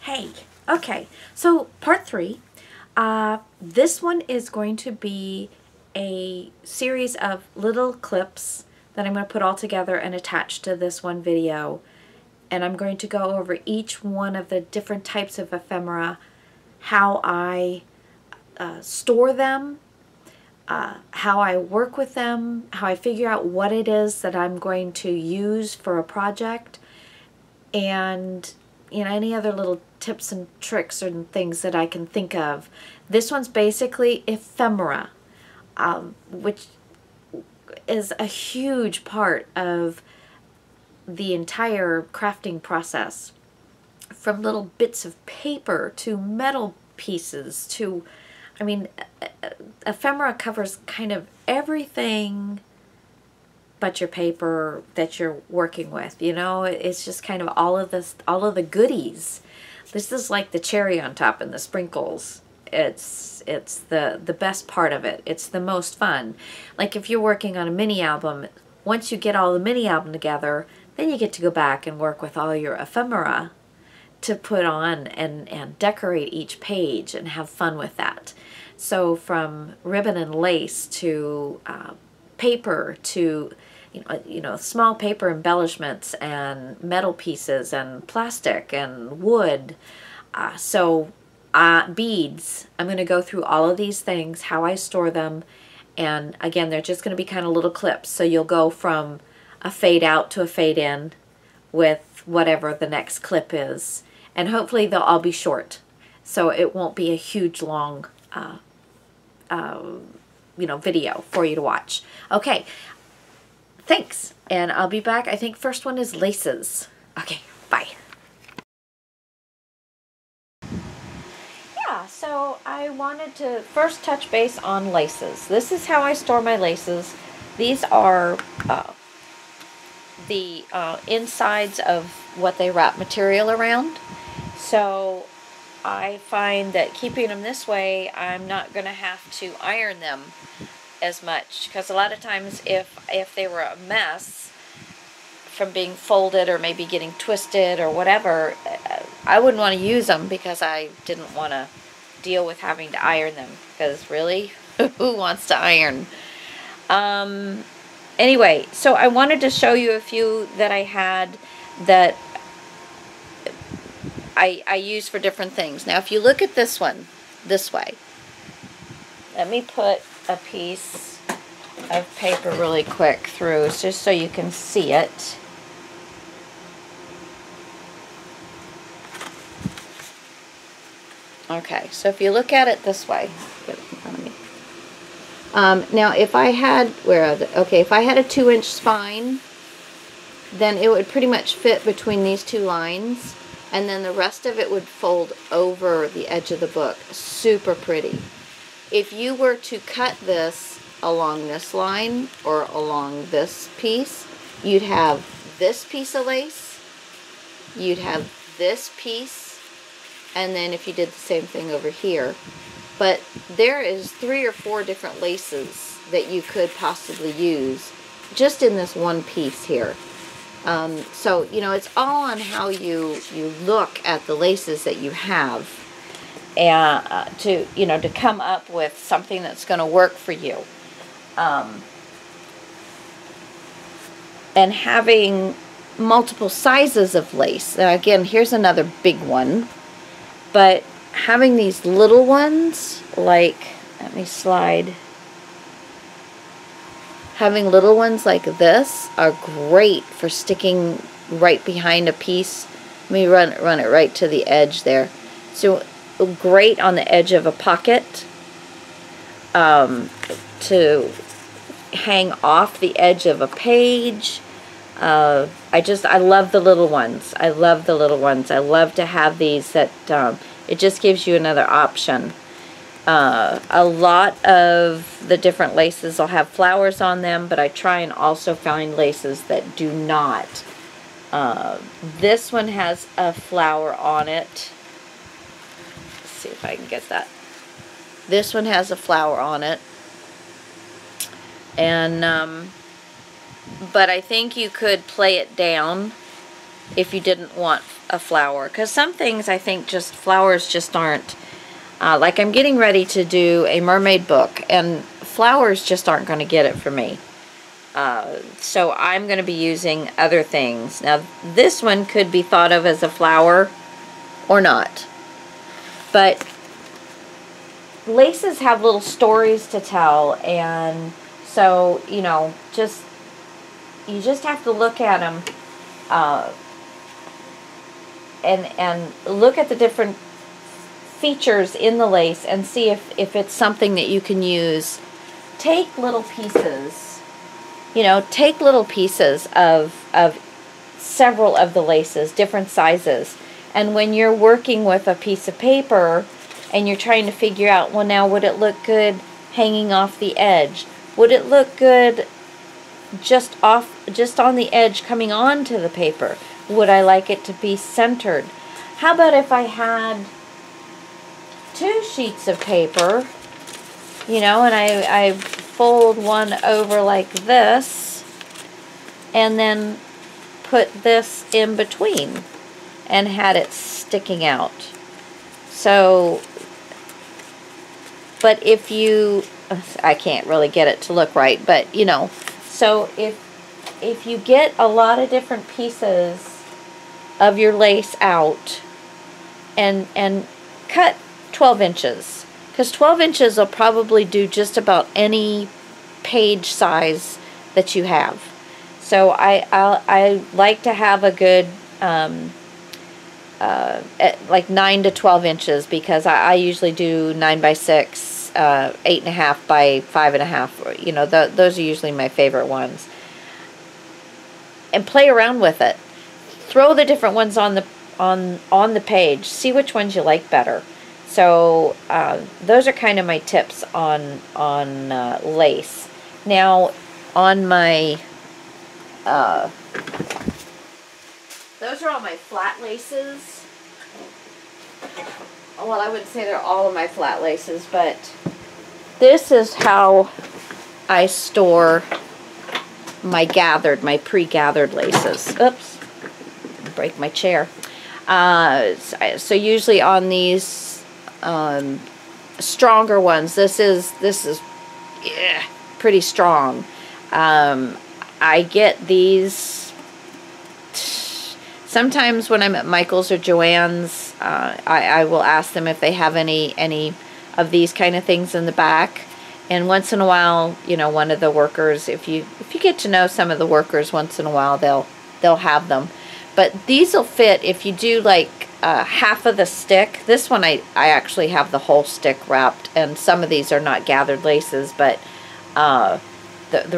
Hey, okay, so part 3. This one is going to be a series of little clips that I'm going to put all together and attach to this one video. And I'm going to go over each one of the different types of ephemera, how I store them, how I work with them, how I figure out what it is that I'm going to use for a project, and any other little tips and tricks and things that I can think of. This one's basically ephemera, which is a huge part of the entire crafting process. From little bits of paper to metal pieces to, ephemera covers kind of everything but your paper that you're working with. It's just kind of all of the goodies. This is like the cherry on top and the sprinkles. It's the best part of it. It's the most fun. Like if you're working on a mini album, once you get all the mini album together, then you get to go back and work with all your ephemera to put on and decorate each page and have fun with that. So from ribbon and lace to paper to small paper embellishments and metal pieces and plastic and wood. Beads. I'm going to go through all of these things, how I store them, and again, they're just going to be kind of little clips. So you'll go from a fade out to a fade in with whatever the next clip is, and hopefully they'll all be short, so it won't be a huge long video for you to watch. Okay, thanks, and I'll be back. I think first one is laces. Okay, bye. Yeah, so I wanted to first touch base on laces. This is how I store my laces. These are the insides of what they wrap material around. So I find that keeping them this way, I'm not going to have to iron them as much, because a lot of times if they were a mess from being folded or maybe getting twisted or whatever, I wouldn't want to use them because I didn't want to deal with having to iron them, because really, who wants to iron? Anyway, so I wanted to show you a few that I had that I use for different things. Now if you look at this one this way, let me put a piece of paper really quick through just so you can see it. Okay, so if you look at it this way, get it in front of me. Now if I had, if I had a 2-inch spine, then it would pretty much fit between these two lines, and then the rest of it would fold over the edge of the book. Super pretty. If you were to cut this along this line or along this piece, you'd have this piece of lace, you'd have this piece, and then if you did the same thing over here. But there is 3 or 4 different laces that you could possibly use just in this one piece here. So, it's all on how you look at the laces that you have, and to come up with something that's going to work for you. And having multiple sizes of lace. Now again, here's another big one. But having these little ones, like, let me slide. Having little ones like this are great for sticking right behind a piece. Let me run it right to the edge there. So great on the edge of a pocket, to hang off the edge of a page. I love the little ones. I love the little ones. I love to have these that it just gives you another option. A lot of the different laces will have flowers on them, but I try and also find laces that do not. This one has a flower on it. Let's see if I can get that. This one has a flower on it. And but I think you could play it down if you didn't want a flower, because some things I think just flowers just aren't, like I'm getting ready to do a mermaid book, and flowers just aren't going to get it for me. So I'm going to be using other things. Now this one could be thought of as a flower or not, but laces have little stories to tell, and so, you know, you just have to look at them and look at the different features in the lace and see if it's something that you can use. Take little pieces, you know, take little pieces of several of the laces, different sizes, and when you're working with a piece of paper and you're trying to figure out, well, now would it look good hanging off the edge? Would it look good just on the edge coming onto the paper? Would I like it to be centered? How about if I had 2 sheets of paper, you know, and I fold one over like this and then put this in between and had it sticking out. So, but if you, I can't really get it to look right, but you know, so if you get a lot of different pieces of your lace out and cut 12 inches, because 12 inches will probably do just about any page size that you have. So I like to have a good like 9 to 12 inches, because I usually do 9 by 6, 8.5 by 5.5. You know, those are usually my favorite ones. And play around with it. Throw the different ones on the page. See which ones you like better. So those are kind of my tips on lace. Now on my those are all my flat laces. Well, I wouldn't say they're all of my flat laces, but this is how I store my pre-gathered laces. Oops, break my chair. So usually on these stronger ones, this is pretty strong. I get these sometimes when I'm at Michael's or Joann's. I will ask them if they have any of these kind of things in the back, and once in a while, you know, one of the workers, if you get to know some of the workers, once in a while they'll have them. But these will fit if you do like half of the stick. This one I actually have the whole stick wrapped, and some of these are not gathered laces, but the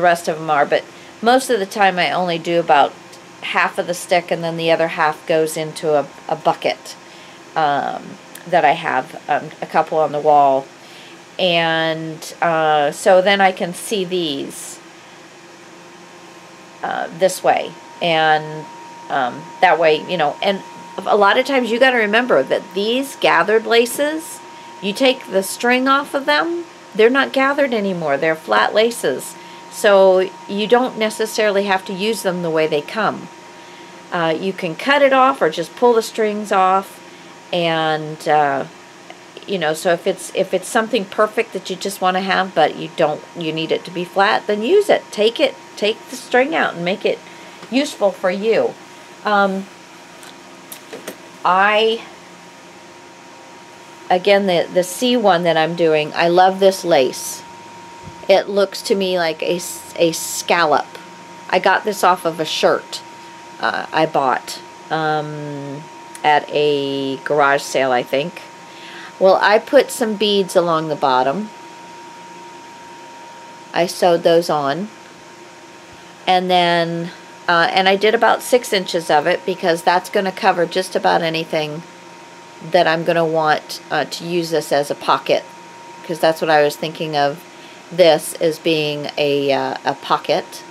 rest of them are. But most of the time I only do about half of the stick, and then the other half goes into a bucket that I have a couple on the wall. And so then I can see these this way, and that way, you know. And a lot of times you got to remember that these gathered laces, you take the string off of them, they're not gathered anymore, they're flat laces, so you don't necessarily have to use them the way they come. You can cut it off or just pull the strings off, and you know, so if it's something perfect that you just want to have, but you need it to be flat, then use it. Take the string out and make it useful for you. Again, the C one that I'm doing, I love this lace. It looks to me like a scallop. I got this off of a shirt I bought at a garage sale, I think. Well, I put some beads along the bottom. I sewed those on. And then, and I did about 6 inches of it, because that's going to cover just about anything that I'm going to want to use this as a pocket, because that's what I was thinking of this as being a pocket.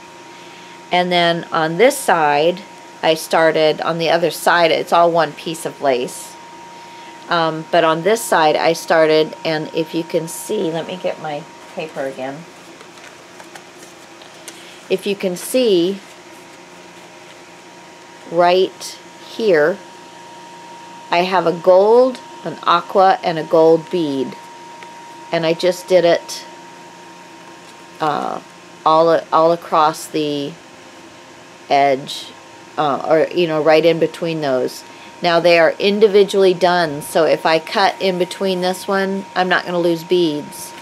And then on this side, I started, on the other side, it's all one piece of lace. But on this side, I started, and if you can see, let me get my paper again. If you can see, right here, I have a gold, an aqua, and a gold bead. And I just did it all across the edge, or right in between those. Now they are individually done, so if I cut in between this one, I'm not going to lose beads.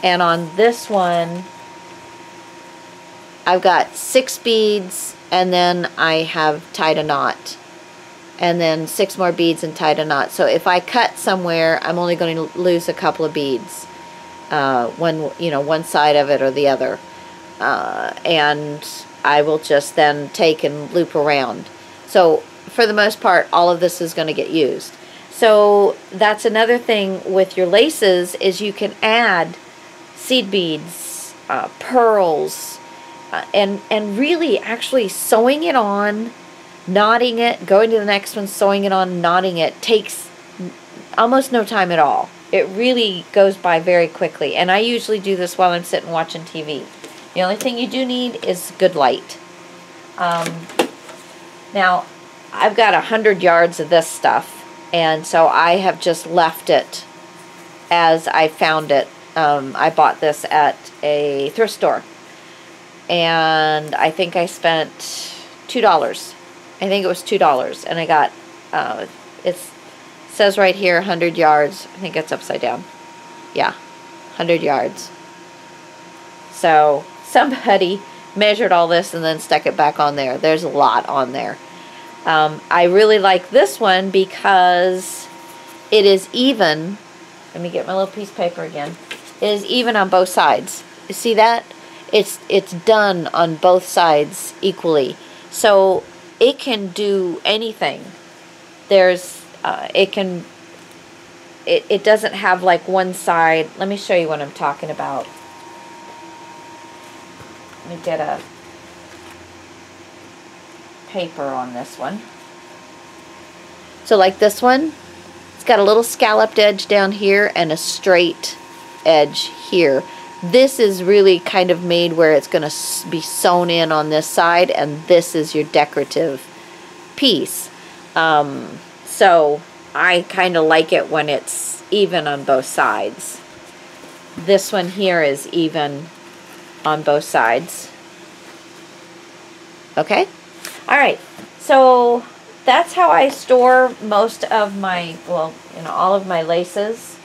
And on this one, I've got 6 beads, and then I have tied a knot, and then 6 more beads and tied a knot. So if I cut somewhere, I'm only going to lose a couple of beads, one side of it or the other, and I will just then take and loop around. So for the most part, all of this is going to get used. So that's another thing with your laces, is you can add seed beads, pearls, and really actually sewing it on, knotting it, going to the next one, sewing it on, knotting it, takes almost no time at all. It really goes by very quickly, and I usually do this while I'm sitting watching TV. The only thing you do need is good light. Now, I've got 100 yards of this stuff, and so I have just left it as I found it. I bought this at a thrift store, and I think I spent $2. I think it was $2, and I got, it says right here 100 yards. I think it's upside down. Yeah, 100 yards. So somebody measured all this and then stuck it back on there. There's a lot on there. I really like this one because it is even. Let me get my little piece of paper again. It is even on both sides. You see that? It's done on both sides equally. So it can do anything. There's it doesn't have like one side. Let me show you what I'm talking about. Let me get a paper on this one. So like this one, it's got a little scalloped edge down here and a straight edge here. This is really kind of made where it's going to be sewn in on this side, and this is your decorative piece. So I kind of like it when it's even on both sides. This one here is even on both sides. Okay? Alright, so that's how I store most of my, well, all of my laces.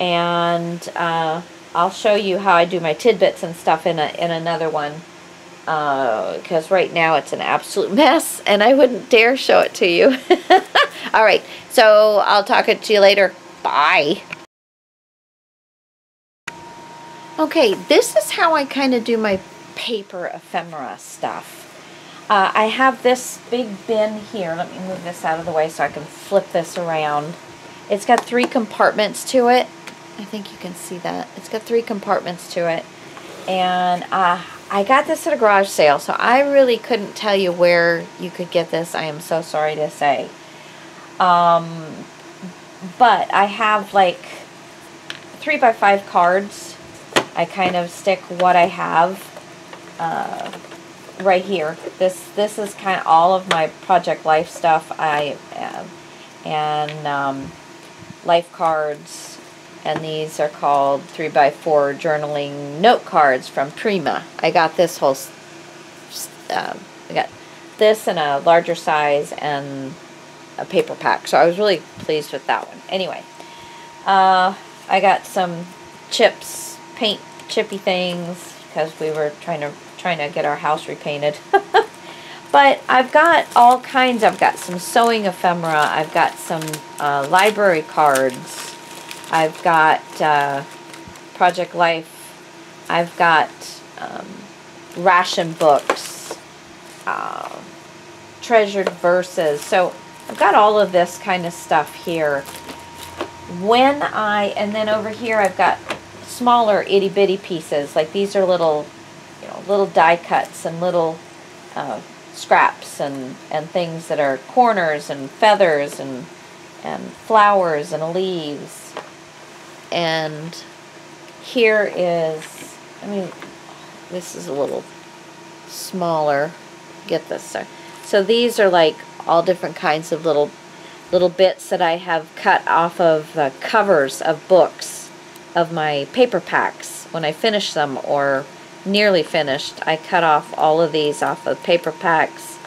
And I'll show you how I do my tidbits and stuff in another one. Because right now it's an absolute mess, and I wouldn't dare show it to you. Alright, so I'll talk to you later. Bye. Okay, this is how I kind of do my paper ephemera stuff. I have this big bin here. Let me move this out of the way so I can flip this around. It's got 3 compartments to it. I think you can see that. It's got 3 compartments to it. And I got this at a garage sale, so I really couldn't tell you where you could get this. I am so sorry to say. But I have like 3x5 cards. I kind of stick what I have right here. This is kind of all of my Project Life stuff. I and life cards. And these are called 3x4 journaling note cards from Prima. I got this whole, I got this in a larger size and a paper pack. So I was really pleased with that one. Anyway, I got some chips, paint chippy things, because we were trying to get our house repainted. But I've got all kinds. I've got some sewing ephemera. I've got some library cards. I've got Project Life. I've got ration books, treasured verses. So I've got all of this kind of stuff here. And then over here I've got smaller itty bitty pieces. Like these are little, little die cuts and little scraps and things that are corners and feathers and flowers and leaves. And here is, this is a little smaller. Get this, sir. So these are like all different kinds of little little bits that I have cut off of the covers of books of my paper packs. When I finish them or nearly finished, I cut off all of these off of paper packs.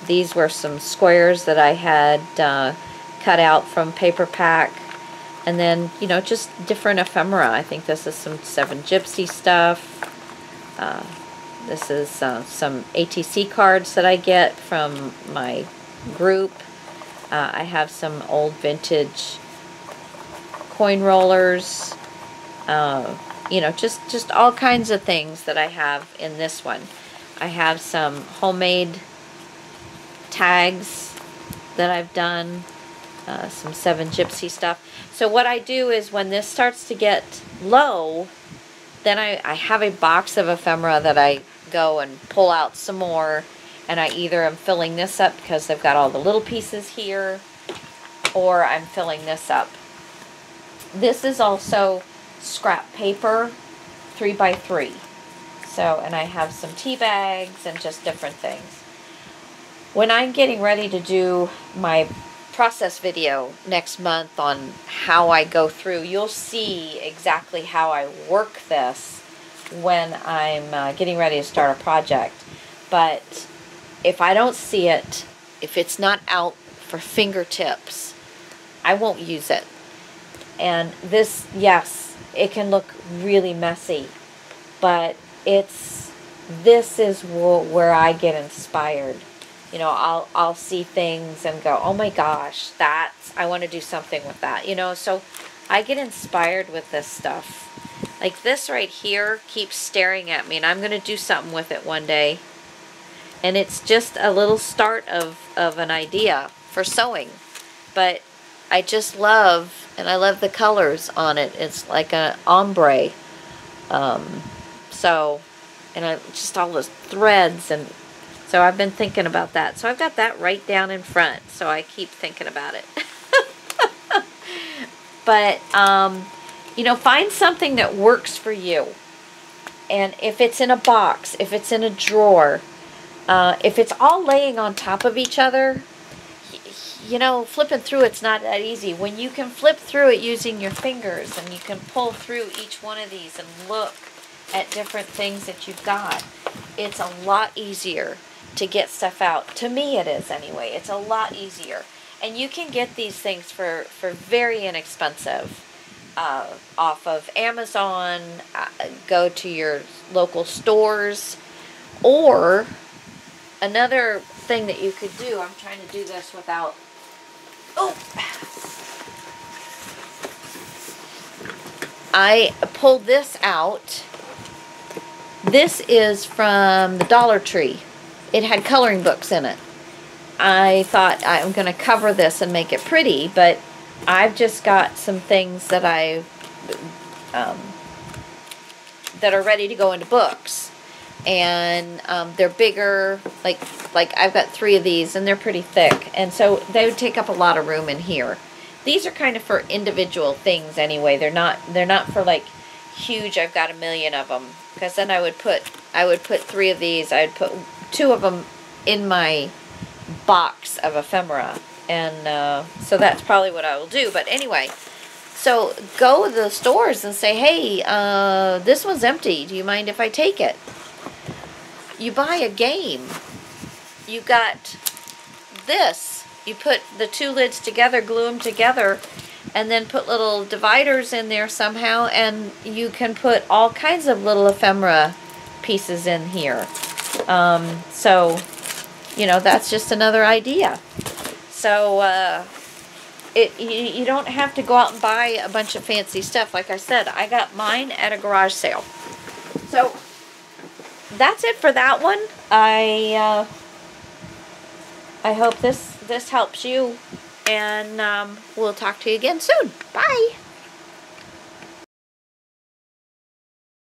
These were some squares that I had cut out from paper pack. And then, you know, just different ephemera. I think this is some Seven Gypsy stuff. This is some ATC cards that I get from my group. I have some old vintage coin rollers. You know, just all kinds of things that I have in this one. I have some homemade tags that I've done. Some Seven Gypsy stuff. So what I do is when this starts to get low, then I have a box of ephemera that I go and pull out some more, and I either am filling this up because they've got all the little pieces here, or I'm filling this up. This is also scrap paper, 3x3. So, and I have some tea bags and just different things. When I'm getting ready to do my process video next month on how I go through, you'll see exactly how I work this when I'm getting ready to start a project. But if I don't see it, if it's not out for fingertips, I won't use it. And this, yes, it can look really messy, but this is where I get inspired. You know, I'll see things and go, oh my gosh, I want to do something with that. You know, so I get inspired with this stuff. Like this right here keeps staring at me, and I'm going to do something with it one day. And it's just a little start of an idea for sewing. But I just love, and I love the colors on it. It's like an ombre. So, and I just all those threads, and so I've been thinking about that. So I've got that right down in front, so I keep thinking about it. But, you know, find something that works for you. And if it's in a box, if it's in a drawer, if it's all laying on top of each other, you know, flipping through it's not that easy. When you can flip through it using your fingers, and you can pull through each one of these and look at different things that you've got, it's a lot easier to get stuff out. To me it is anyway. It's a lot easier. And you can get these things for very inexpensive off of Amazon. Go to your local stores. Or another thing that you could do, I'm trying to do this without, I pulled this out. This is from the Dollar Tree. It had coloring books in it. I thought I'm going to cover this and make it pretty, but I've just got some things that that are ready to go into books, and they're bigger. Like I've got 3 of these, and they're pretty thick, and so they would take up a lot of room in here. These are kind of for individual things anyway. They're not for like huge. I've got a million of them, because then I would put 3 of these. I'd put 2 of them in my box of ephemera, and so that's probably what I will do. But anyway, so go to the stores and say, hey, this one's empty, do you mind if I take it? You buy a game. You got this, you put the 2 lids together, glue them together, and then put little dividers in there somehow, and you can put all kinds of little ephemera pieces in here. So, you know, that's just another idea. So, you don't have to go out and buy a bunch of fancy stuff. Like I said, I got mine at a garage sale. So, that's it for that one. I hope this helps you, and we'll talk to you again soon. Bye!